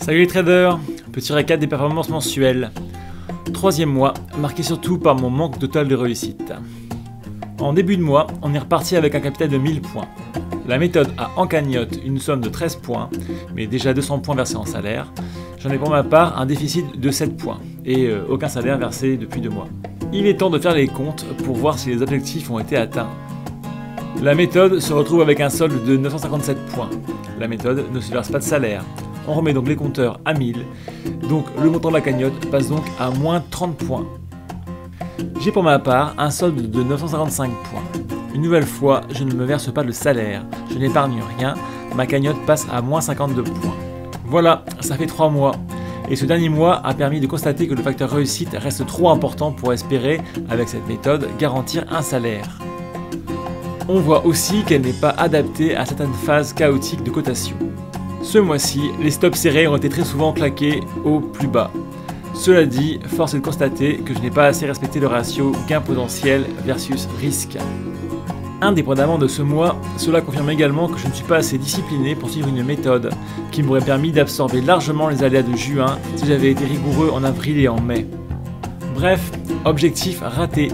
Salut les traders, petit récap des performances mensuelles. Troisième mois, marqué surtout par mon manque total de réussite. En début de mois, on est reparti avec un capital de 1000 points. La méthode a en cagnotte une somme de 13 points, mais déjà 200 points versés en salaire. J'en ai pour ma part un déficit de 7 points, et aucun salaire versé depuis 2 mois. Il est temps de faire les comptes pour voir si les objectifs ont été atteints. La méthode se retrouve avec un solde de 957 points. La méthode ne se verse pas de salaire. On remet donc les compteurs à 1000, donc le montant de la cagnotte passe donc à moins 30 points. J'ai pour ma part un solde de 955 points. Une nouvelle fois, je ne me verse pas de salaire, je n'épargne rien, ma cagnotte passe à moins 52 points. Voilà, ça fait 3 mois. Et ce dernier mois a permis de constater que le facteur réussite reste trop important pour espérer, avec cette méthode, garantir un salaire. On voit aussi qu'elle n'est pas adaptée à certaines phases chaotiques de cotation. Ce mois-ci, les stops serrés ont été très souvent claqués au plus bas. Cela dit, force est de constater que je n'ai pas assez respecté le ratio gain potentiel versus risque. Indépendamment de ce mois, cela confirme également que je ne suis pas assez discipliné pour suivre une méthode qui m'aurait permis d'absorber largement les aléas de juin si j'avais été rigoureux en avril et en mai. Bref, objectif raté,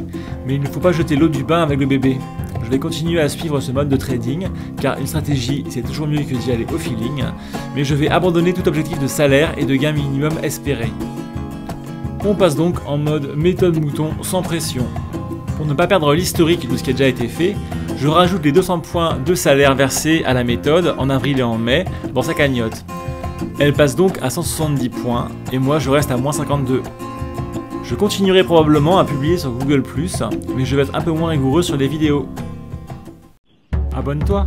mais il ne faut pas jeter l'eau du bain avec le bébé. Je vais continuer à suivre ce mode de trading, car une stratégie c'est toujours mieux que d'y aller au feeling, mais je vais abandonner tout objectif de salaire et de gain minimum espéré. On passe donc en mode méthode mouton sans pression. Pour ne pas perdre l'historique de ce qui a déjà été fait, je rajoute les 200 points de salaire versés à la méthode en avril et en mai dans sa cagnotte. Elle passe donc à 170 points, et moi je reste à moins 52. Je continuerai probablement à publier sur Google+, mais je vais être un peu moins rigoureux sur les vidéos. Abonne-toi!